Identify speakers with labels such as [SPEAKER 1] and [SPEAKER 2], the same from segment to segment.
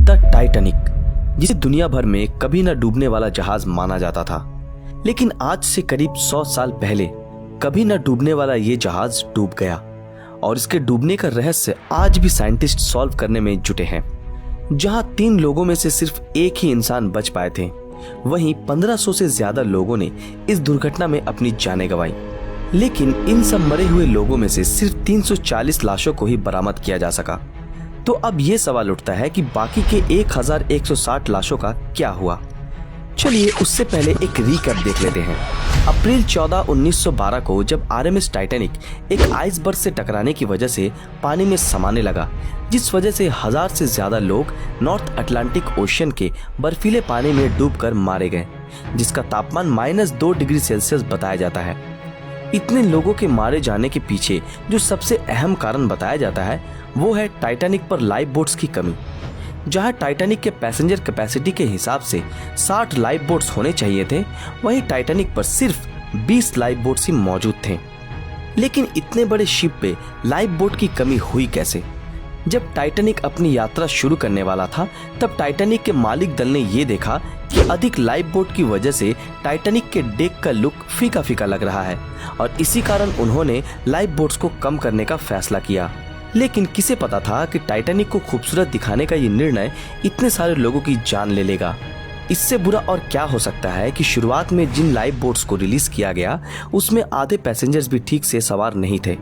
[SPEAKER 1] The Titanic, जिसे दुनिया भर में कभी न डूबने वाला जहाज माना जाता था, लेकिन आज से करीब 100 साल पहले कभी न डूबने वाला ये जहाज डूब गया और इसके डूबने का रहस्य आज भी साइंटिस्ट सॉल्व करने में जुटे हैं। जहां 3 लोगों में से सिर्फ एक ही इंसान बच पाए थे, वहीं 1500 से ज्यादा लोगों ने इस दुर्घटना में अपनी जानें गंवाई। लेकिन इन सब मरे हुए लोगों में से सिर्फ 340 लाशों को ही बरामद किया जा सका। तो अब ये सवाल उठता है कि बाकी के 1160 लाशों का क्या हुआ। चलिए उससे पहले एक रिकैप देख लेते हैं। अप्रैल 14, 1912 को जब आरएमएस टाइटैनिक एक आइसबर्ग से टकराने की वजह से पानी में समाने लगा, जिस वजह से 1000 से ज्यादा लोग नॉर्थ अटलांटिक ओशियन के बर्फीले पानी में डूबकर मारे गए, जिसका तापमान -2 डिग्री सेल्सियस बताया जाता है। इतने लोगों के मारे जाने के पीछे जो सबसे अहम कारण बताया जाता है वो है टाइटैनिक पर लाइफ बोट्स की कमी। जहां टाइटैनिक के पैसेंजर कैपेसिटी के हिसाब से 60 लाइफ बोट्स होने चाहिए थे, वहीं टाइटैनिक पर सिर्फ 20 लाइफ बोट्स ही मौजूद थे। लेकिन इतने बड़े शिप पे लाइफ बोट की कमी हुई कैसे? जब टाइटैनिक अपनी यात्रा शुरू करने वाला था, तब टाइटैनिक के मालिक दल ने ये देखा कि अधिक लाइफ बोट की वजह से टाइटैनिक के डेक का लुक फीका फीका लग रहा है और इसी कारण उन्होंने लाइफ बोट्स को कम करने का फैसला किया। लेकिन किसे पता था कि टाइटैनिक को खूबसूरत दिखाने का ये निर्णय इतने सारे लोगों की जान ले लेगा। इससे बुरा और क्या हो सकता है कि शुरुआत में जिन लाइफ बोट्स को रिलीज किया गया उसमें आधे पैसेंजर्स भी ठीक से सवार नहीं थे,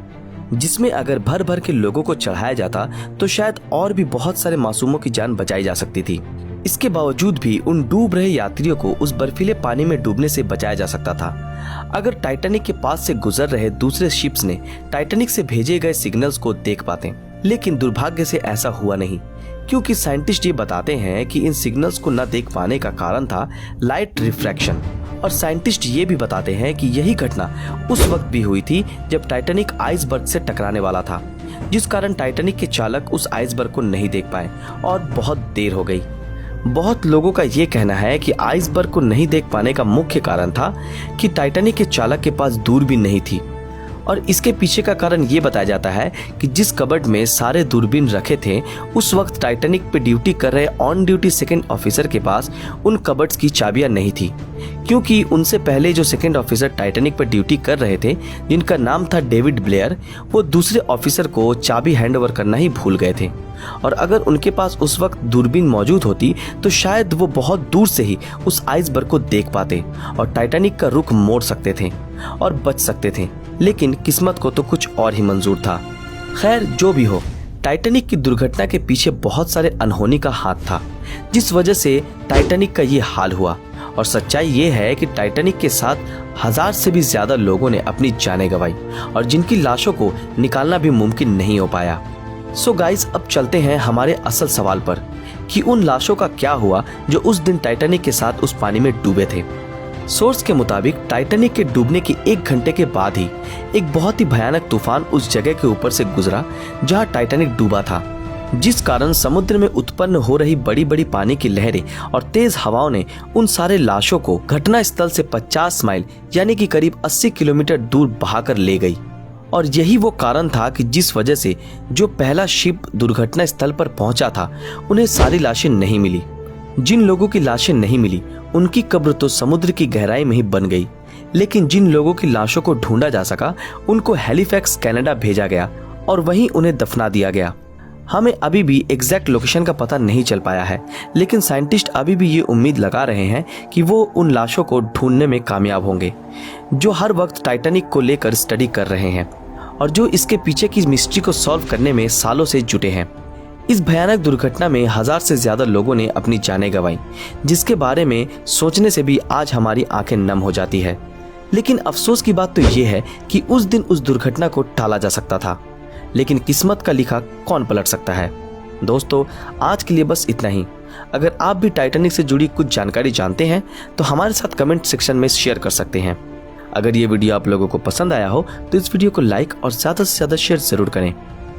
[SPEAKER 1] जिसमें अगर भर भर के लोगों को चढ़ाया जाता तो शायद और भी बहुत सारे मासूमों की जान बचाई जा सकती थी। इसके बावजूद भी उन डूब रहे यात्रियों को उस बर्फीले पानी में डूबने से बचाया जा सकता था अगर टाइटैनिक के पास से गुजर रहे दूसरे शिप्स ने टाइटैनिक से भेजे गए सिग्नल्स को देख पाते। लेकिन दुर्भाग्य से ऐसा हुआ नहीं, क्योंकि साइंटिस्ट ये बताते हैं कि इन सिग्नल्स को न देख पाने का कारण था लाइट रिफ्रैक्शन। और साइंटिस्ट ये भी बताते हैं कि यही घटना उस वक्त भी हुई थी जब टाइटैनिक आइसबर्ग से टकराने वाला था, जिस कारण टाइटैनिक के चालक उस आइसबर्ग को नहीं देख पाए और बहुत देर हो गई। बहुत लोगों का ये कहना है कि आइसबर्ग को नहीं देख पाने का मुख्य कारण था कि टाइटैनिक के चालक के पास दूरबीन नहीं थी। और इसके पीछे का कारण ये बताया जाता है कि जिस कबर्ड में सारे दूरबीन रखे थे, उस वक्त टाइटैनिक पे ड्यूटी कर रहे ऑन ड्यूटी सेकंड ऑफिसर के पास उन कबर्ड्स की चाबियां नहीं थी, क्योंकि उनसे पहले जो सेकंड ऑफिसर टाइटैनिक पर ड्यूटी कर रहे थे, जिनका नाम था डेविड ब्लेयर, वो दूसरे ऑफिसर को चाबी हैंडओवर करना ही भूल गए थे। और अगर उनके पास उस वक्त दूरबीन मौजूद होती तो शायद वो बहुत दूर से ही उस आइसबर्ग को देख पाते और टाइटैनिक का रुख मोड़ सकते थे और बच सकते थे। लेकिन किस्मत को तो कुछ और ही मंजूर था। खैर, जो भी हो, टाइटैनिक की दुर्घटना के पीछे बहुत सारे अनहोनी का हाथ था, जिस वजह से टाइटैनिक का ये हाल हुआ। और सच्चाई ये है कि टाइटैनिक के साथ 1000 से भी ज्यादा लोगों ने अपनी जानें गंवाई और जिनकी लाशों को निकालना भी मुमकिन नहीं हो पाया। सो गाइस, अब चलते हैं हमारे असल सवाल पर कि उन लाशों का क्या हुआ जो उस दिन टाइटैनिक के साथ उस पानी में डूबे थे। सोर्स के मुताबिक टाइटैनिक के डूबने के 1 घंटे के बाद ही एक बहुत ही भयानक तूफान उस जगह के ऊपर से गुजरा जहां टाइटैनिक डूबा था, जिस कारण समुद्र में उत्पन्न हो रही बड़ी बड़ी पानी की लहरें और तेज हवाओं ने उन सारे लाशों को घटना स्थल से 50 माइल यानी कि करीब 80 किलोमीटर दूर बहाकर ले गई। और यही वो कारण था कि जिस वजह से जो पहला शिप दुर्घटना स्थल पर पहुंचा था, उन्हें सारी लाशें नहीं मिली। जिन लोगों की लाशें नहीं मिली उनकी कब्र तो समुद्र की गहराई में ही बन गई, लेकिन जिन लोगों की लाशों को ढूंढा जा सका उनको हैलिफैक्स कनाडा भेजा गया और वहीं उन्हें दफना दिया गया। हमें अभी भी एग्जैक्ट लोकेशन का पता नहीं चल पाया है, लेकिन साइंटिस्ट अभी भी ये उम्मीद लगा रहे हैं कि वो उन लाशों को ढूंढने में कामयाब होंगे, जो हर वक्त टाइटैनिक को लेकर स्टडी कर रहे हैं और जो इसके पीछे की मिस्ट्री को सॉल्व करने में सालों से जुटे हैं। इस भयानक दुर्घटना में 1000 से ज्यादा लोगों ने अपनी जानें गंवाई, जिसके बारे में सोचने से भी आज हमारी आंखें नम हो जाती है। लेकिन अफसोस की बात तो ये है कि उस दिन उस दुर्घटना को टाला जा सकता था, लेकिन किस्मत का लिखा कौन पलट सकता है। दोस्तों, आज के लिए बस इतना ही। अगर आप भी टाइटैनिक से जुड़ी कुछ जानकारी जानते हैं तो हमारे साथ कमेंट सेक्शन में शेयर कर सकते हैं। अगर ये वीडियो आप लोगों को पसंद आया हो तो इस वीडियो को लाइक और ज्यादा से ज्यादा शेयर जरूर करें।